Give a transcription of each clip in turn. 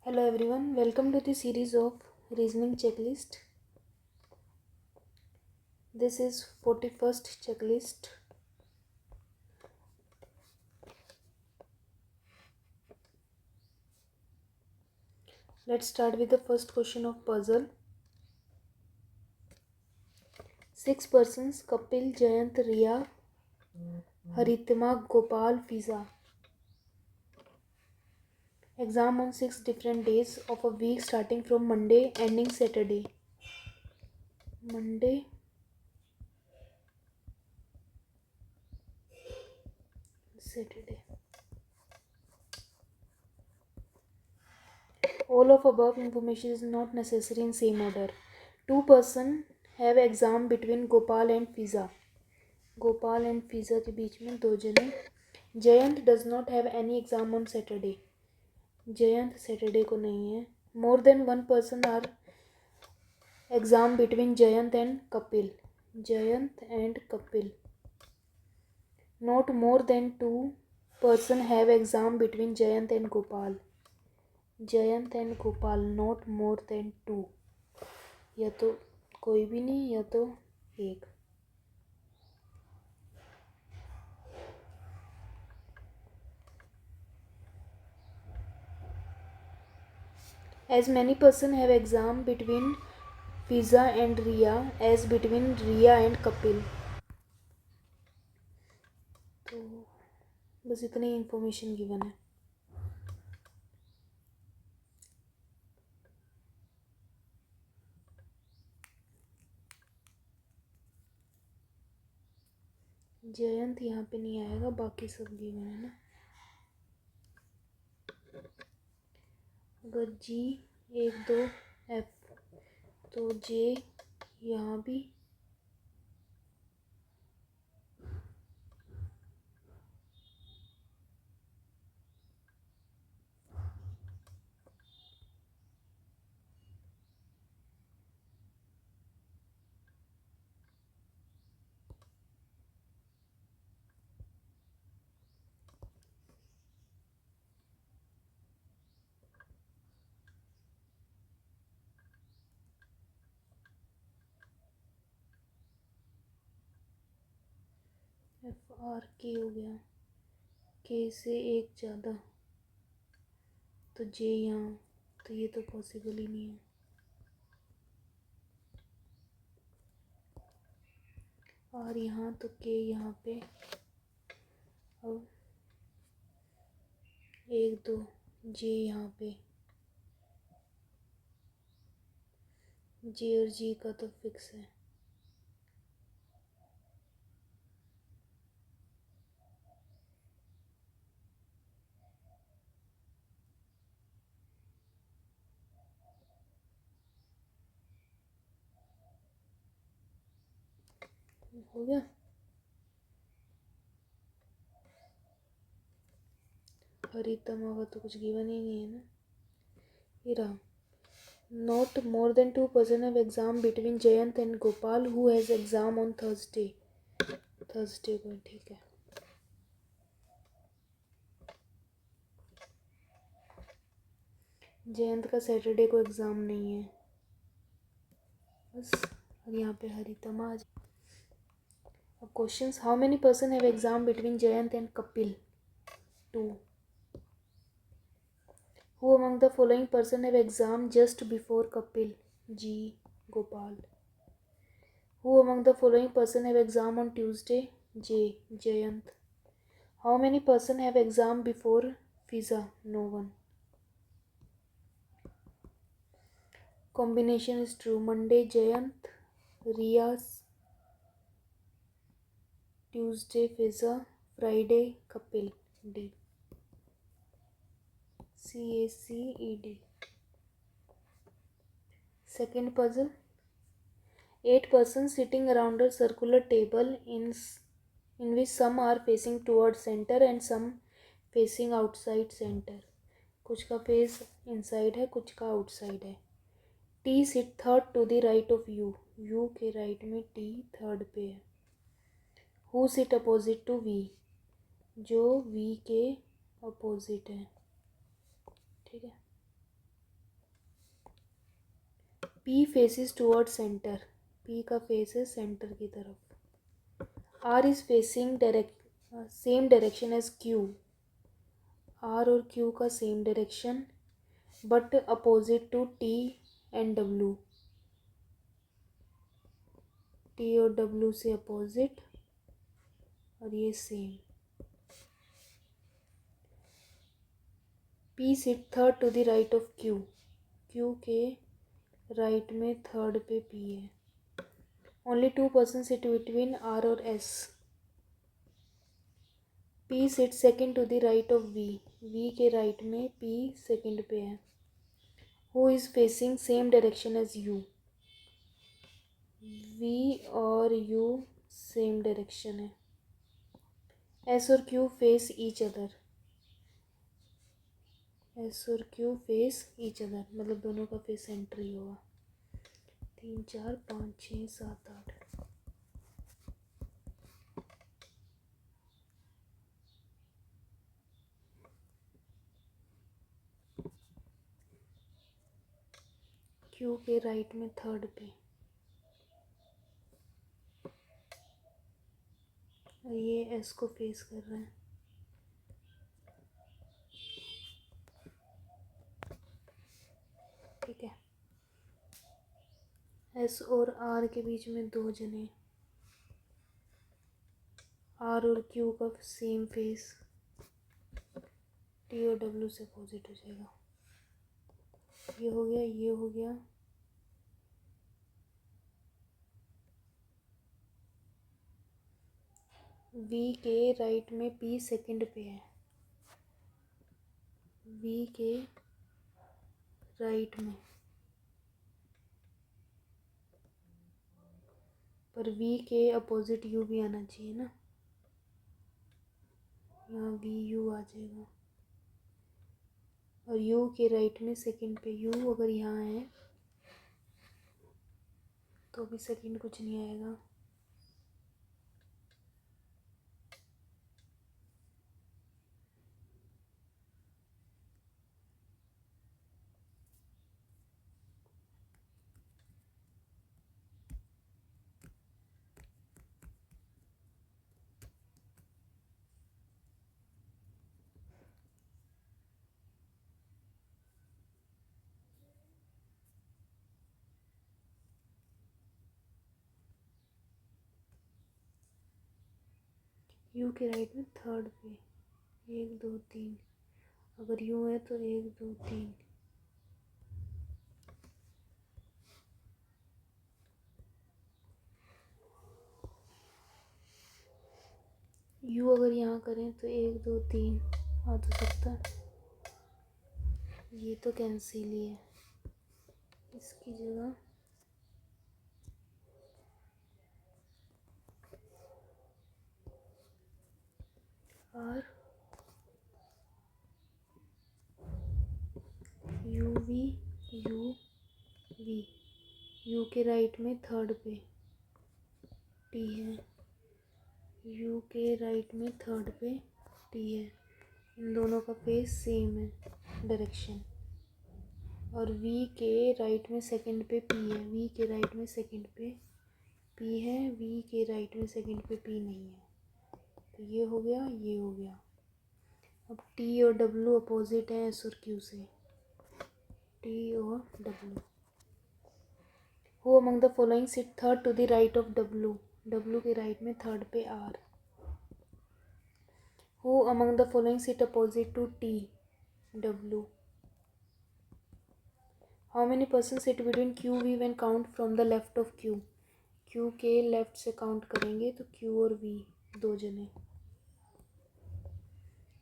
Hello everyone, welcome to the series of reasoning checklist. This is 41st checklist. Let's start with the first question of puzzle. 6 persons: Kapil, Jayant, Riya, Haritma, Gopal, Fiza. Exam on 6 different days of a week starting from Monday ending Saturday. Monday, Saturday. All of above information is not necessary in same order. 2 persons have exam between Gopal and Fiza. Gopal and Fiza के बीच में 2 जने. Jayant does not have any exam on Saturday. Jayant Saturday को नहीं है. More than 1 person are exam between Jayant and Kapil. Jayant and Kapil. Not more than 2 person have exam between Jayant and Gopal. Jayant and Gopal. Not more than 2. या तो कोई भी नहीं या तो एक. As many person have exam between Fiza and Riya as between Riya and Kapil. तो बस इतनी इंफॉर्मेशन गिवन है. जयंत यहाँ पे नहीं आएगा, बाकी सब गिवन है ना. अगर G 1 2 F तो J यहाँ भी. F R K हो गया. K से एक ज़्यादा तो J यहाँ. तो ये तो पॉसिबल ही नहीं है. और यहाँ तो K यहाँ पे. अब 1 2 J यहाँ पे. J और G का तो फिक्स है. हो गया. हरितमा का तो कुछ गिवन ही नहीं है ना. ये रहा. Not more than 2 person have exam between Jayant and Gopal who has exam on Thursday. Thursday को ठीक है. जयंत का सैटरडे को एग्ज़ाम नहीं है बस. और यहाँ पे हरितमा. अब questions. How many person have exam between Jayant and Kapil. 2. Who among the following person have exam just before Kapil? G. Gopal. Who among the following person have exam on Tuesday? J. Jayant. How many person have exam before Fiza? No one. Combination is true. Monday Jayant, Riya's, Tuesday Fiza, Friday Kapil. D. CACED. Second puzzle. 8 persons sitting around a circular table in which some are facing towards center and some facing outside center. कुछ का face inside है, कुछ का outside है. T sit third to the right of U. U के right में T third पे है. Who sit opposite to V? जो V के अपोजिट है. ठीक है. P faces towards center. P का फेस है सेंटर की तरफ. R is facing same direction as Q. R और Q का same direction but opposite to T and W. T और W से अपोजिट और ये same. P sit third to the right of Q. Q के right में third पे P है. Only 2 person sit between R और S. P sit second to the right of V. V के राइट में P सेकेंड पे है. Who is facing same direction as U. V और U सेम डायरेक्शन है. S और Q face each other. S और Q face each other मतलब दोनों का फेस सेंटर ही होगा. 3 4 5 6 7 8. Q के राइट में थर्ड पे और ये S को फेस कर रहा है. ठीक है. S और R के बीच में 2 जने. R और Q का सेम फेस. T और W से अपोजिट हो जाएगा. ये हो गया, ये हो गया. V के राइट में P सेकंड पे है. V के राइट में पर V के अपोजिट U भी आना चाहिए ना. यहाँ VU आ जाएगा और U के राइट में सेकंड पे. U अगर यहाँ है तो भी सेकंड कुछ नहीं आएगा. U के राइट में थर्ड पे 1 2 3. अगर U है तो 1 2 3. U अगर यहाँ करें तो 1 2 3 आ तो सकता है. ये तो कैंसिल ही है. इसकी जगह R U V U V. U के राइट में थर्ड पे T है. U के राइट में थर्ड पे T है. इन दोनों का फेस सेम है डायरेक्शन. और V के राइट में सेकंड पे P है. V के राइट में सेकंड पे P है. V के राइट में सेकंड पे P नहीं है. तो ये हो गया, ये हो गया. अब T और W अपोजिट है S और Q से. T और W. Who among the following sit third to the right of W. W के राइट में थर्ड पे R. Who among the following sit opposite to T W. How many persons sit between Q V when count from the left of Q. Q के left से count करेंगे तो Q और V 2 जने.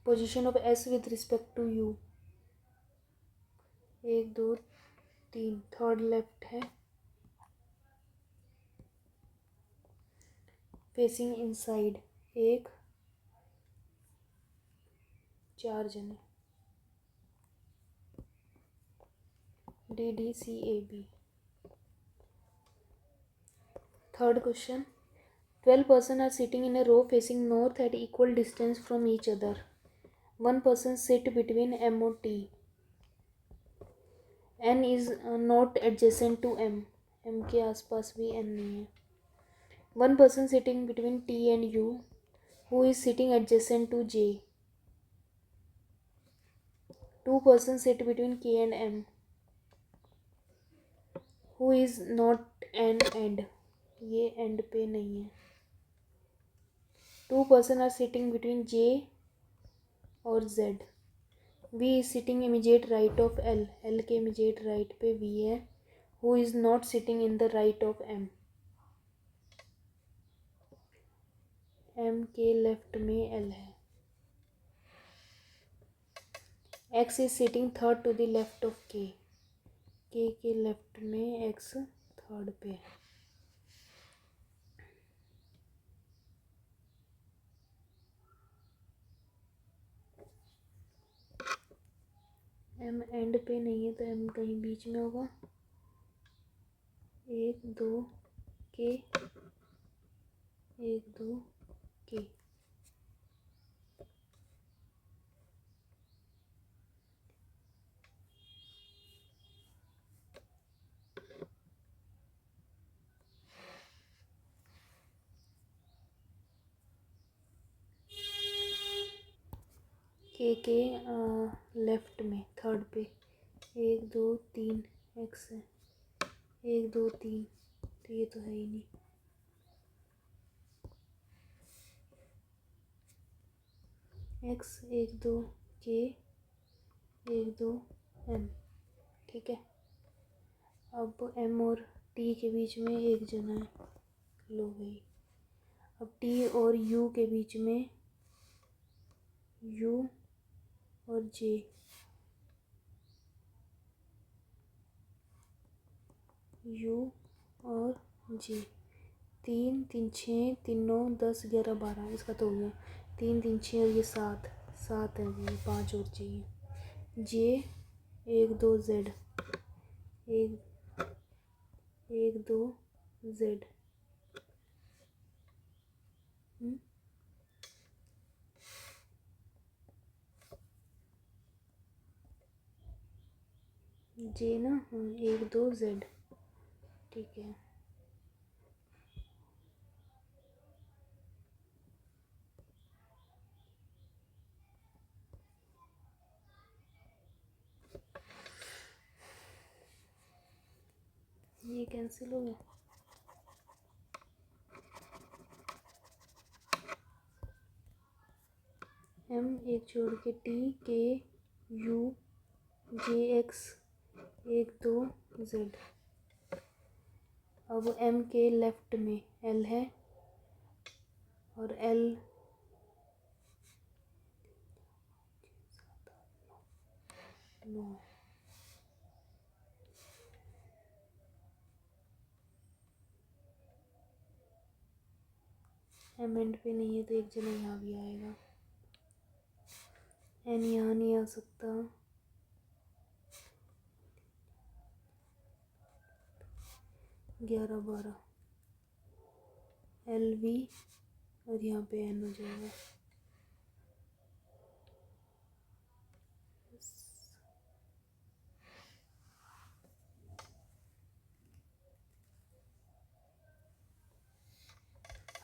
Position of S with respect to U 1 2 3. Third left है. Facing inside 1 4 जने. D D C A B. Third question. 12 persons are sitting in a row facing north at equal distance from each other. One person sit between M और T. N is not adjacent to M, M के आसपास भी N नहीं है. One person sitting between T and U who is sitting adjacent to J. Two person sit between K and M who is not N end, ये end पे नहीं है. Two person are sitting between J और Z. V is sitting immediate right of L, L के immediate right पे V है. Who is not sitting in the right of M, M के left में L है. X is sitting third to the left of K, K के left में X third पे है. M एंड पे नहीं है तो M कहीं बीच में होगा. 1 2 K, 1 2 K. के लेफ्ट में थर्ड पे 1 2 3 X है. 1 2 3 तो ये तो है ही नहीं. X 1 2 K 1 2 M. ठीक है. अब M और T के बीच में एक जना है, लो गई. अब T और U के बीच में U और J, U और J. 3 3 6 3 9 10 11 12, इसका तो हो गया. 3 3 6 और ये 7 7 है. ये 5 और चाहिए. J 1 2 Z, 1 1 2 Z. J ना, 1 2 Z. ठीक है. ये कैंसिल हो गया. M एक छोड़ के T K U J X 1 2 Z. अब M के लेफ्ट में L है और L 9. M एंड पे नहीं है तो एक जना यहाँ भी आएगा. N यहाँ नहीं आ सकता. 11 12 LV और यहाँ पे N हो जाएगा.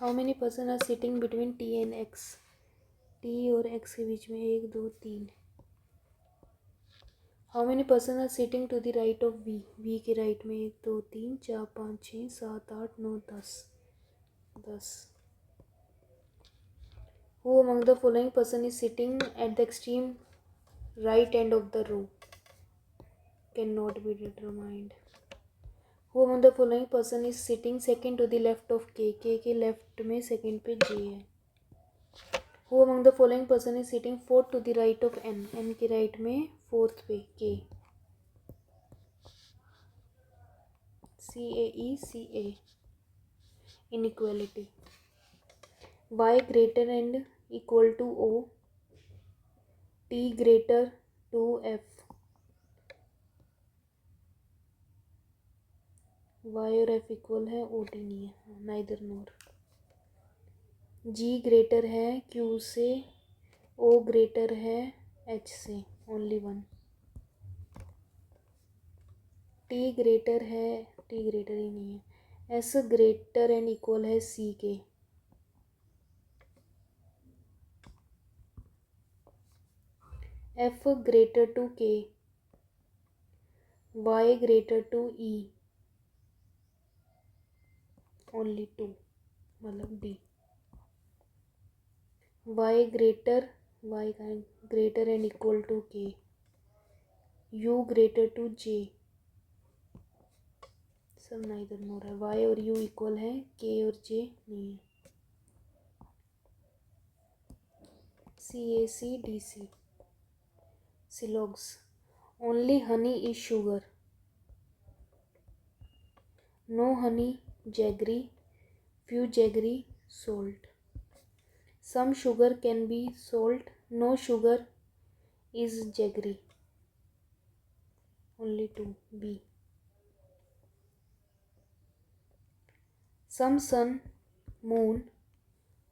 How many person are sitting between T and X, T और X के बीच में 1 2 3. How many person are sitting to the right of V, V के राइट में 1 2 3 4 5 6 7 8 9 10 10. Who among the following person is sitting at the extreme right end of the row, cannot be determined. Who among the following person is sitting second to the left of K, K के left में second पे J है. Who among the following person is sitting fourth to the right of N, N के right में fourth पे K. CAE inequality. Y greater and equal to O, T greater to F. Y और F equal है, O T नहीं है, neither nor. G greater है Q से, O greater है H से, ओनली वन. टी ग्रेटर है, टी ग्रेटर ही नहीं है, एस ग्रेटर एंड इक्वल है सी के। F greater to K, Y greater to E, only two मतलब डी। वाई ग्रेटर, वाई का greater and equal to K, U greater to J, सब neither नोर है। Y और यू इक्वल है, के और जे नहीं है। C A C D C, syllogisms, only honey is sugar, no honey jaggery, few jaggery salt, some sugar can be salt, no sugar is jaggery, only two B. Some sun, moon,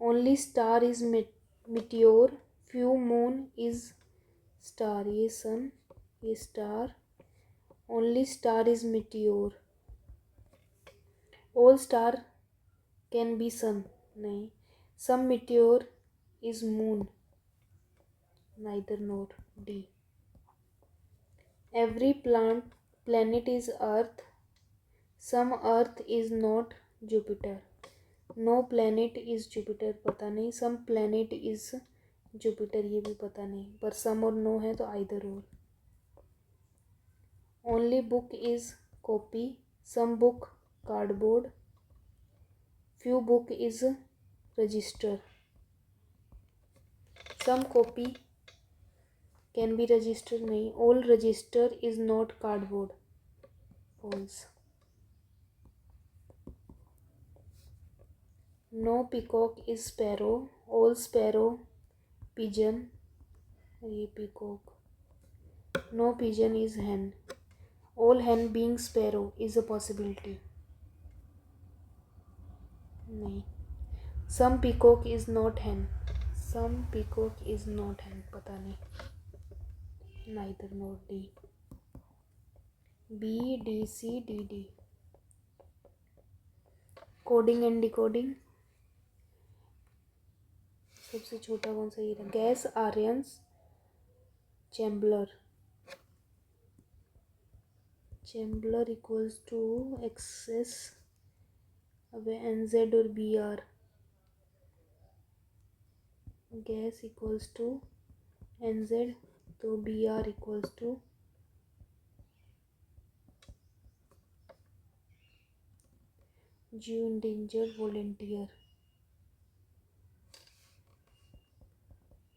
only star is meteor, few moon is star, ये sun ये star, only star is meteor, all star can be sun, नहीं, some meteor is moon, neither nor D. Every planet is earth, some earth is not Jupiter, no planet is Jupiter पता नहीं, some planet is Jupiter ये भी पता नहीं, पर some और no है तो either or. Only book is copy, some book cardboard, few book is register, some copy can be register नहीं, all register is not cardboard, false. No peacock is sparrow, all sparrow pigeon, ये peacock. No pigeon is hen, all hen being sparrow is a possibility, नहीं. Some peacock is not hen, some peacock is not hen पता नहीं, neither nor D. B D C D D. Coding and decoding, सबसे छोटा कौन सा ये था, gas Aryans chambler, chambler equals to access, अब एन जेड और B R, gas equals to N Z तो बी आर इक्वल्स टू जीव इंडेंजर वॉलेंटियर,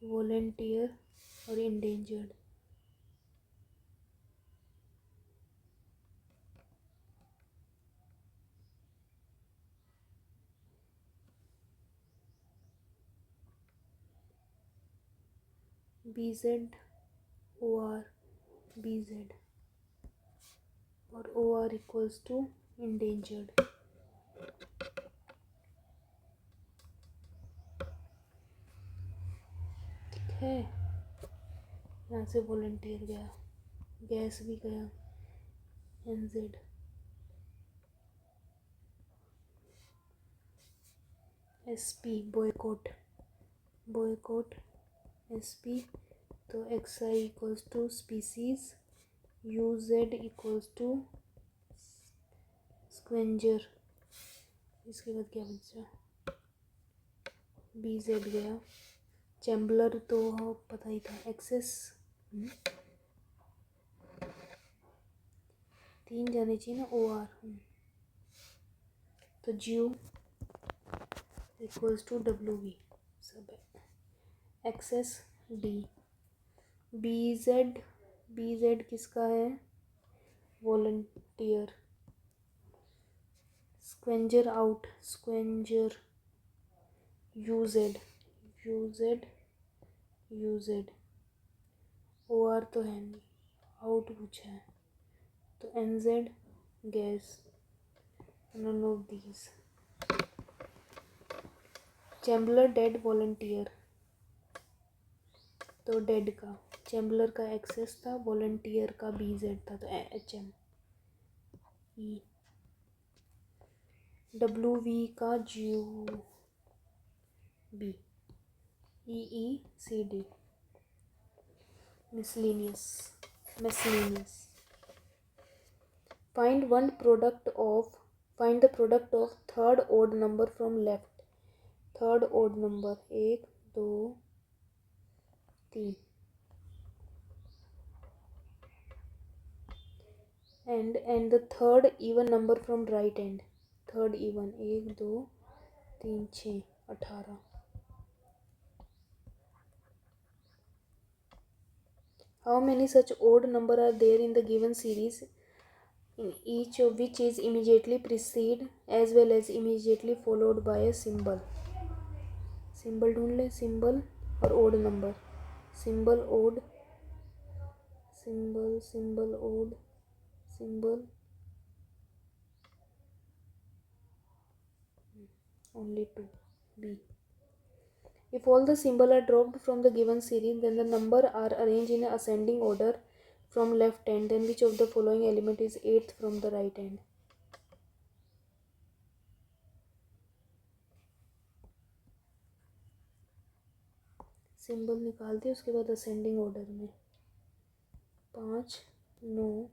वॉलेंटियर और endangered, B Z O R, B Z और O R equals to endangered. ठीक है, यहाँ से वॉलंटियर गया, गैस भी गया, N Z. S P boycott, boycott S P तो X I equals to species, U Z equals to scavenger, इसके बाद क्या बचा, बी जेड गया, चैम्बलर तो पता ही था, एक्सेस तीन जाने चाहिए ना, ओ आर, तो जीव इक्वल्स टू डब्ल्यू वी सब है, एक्सेस डी. बी जेड किसका है, volunteer, scavenger out, scavenger, U Z O R तो है नहीं, आउट पूछा है तो N Z gas, none of these. Chambler dead volunteer तो डेड का, चैम्बलर का एक्सेस था, वॉलंटियर का बी जेड था तो H M. E, W we का GU, B, EECD, miscellaneous. Find the product of third odd number from left. Third odd number 1 2 3 and the third even number from right hand. Third even 1 2 3 6 18. How many such odd number are there in the given series, in each of which is immediately preceded as well as immediately followed by a symbol? Symbol ढूंढ ले, symbol और odd number. Symbol odd, symbol odd, symbol only 2. B. If all the symbol are dropped from the given series, then the number are arranged in ascending order from left hand. Then which of the following element is 8th from the right hand? Symbol निकालते उसके बाद ascending order में. 5 9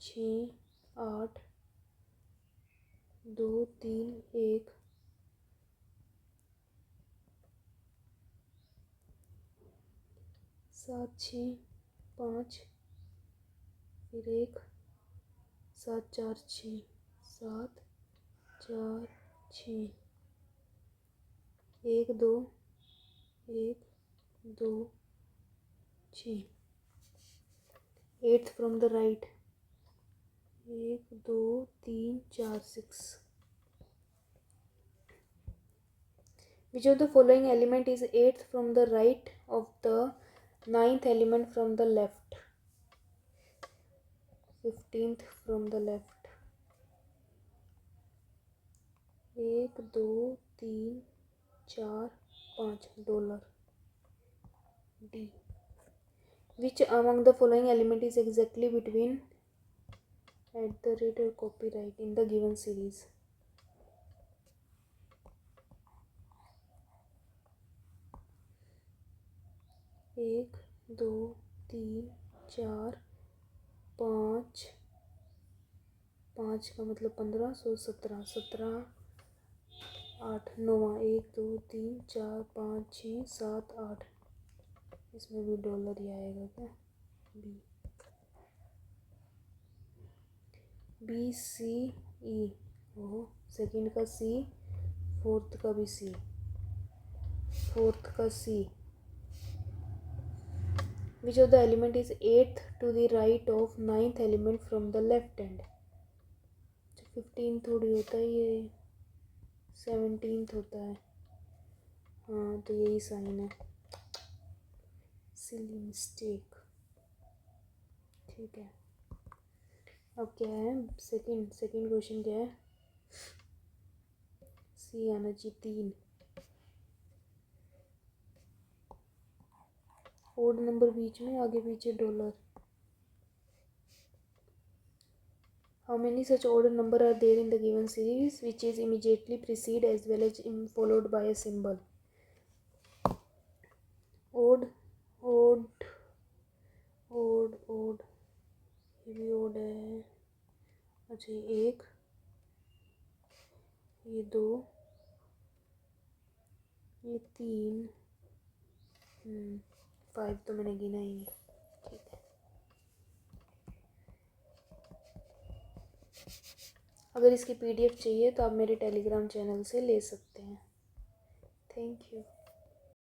6 8 2 3 1 7 6 5 फिर 1 7 4 6 7 4 6 1 2 1 2 6. 8th from the right. 1 2 3 4 6. Which of the following element is 8th from the right of the 9th element from the left? 15th from the left. 1 2 3 4 5 $. D. Which among the following element is exactly between @ or copyright in the given series? 1 2 3 4 5. 5 का मतलब 15 सो 17 17 8 9 1 2 3 4 5 6 7 8. इसमें भी $. ही आएगा क्या? B. BCE. ओहो, second का C, fourth का भी C, फोर्थ का C. Which of the element is 8th to the right of 9th element from the left hand? 15 थोड़ी होता है ये, 17th होता है. हाँ तो यही साइन है. Silly mistake. ठीक है. अब क्या है? सेकंड क्वेश्चन क्या है? सी आना चाहिए 3. ओड नंबर बीच में, आगे पीछे $. How many such odd number are there in the given series which is immediately preceded as well as followed by a symbol? Odd, ये भी odd है. अच्छा ये 1, ये 2, ये 3, 5 तो मैंने गिना ही नहीं. ठीक है. अगर इसकी PDF चाहिए तो आप मेरे टेलीग्राम चैनल से ले सकते हैं. Thank you.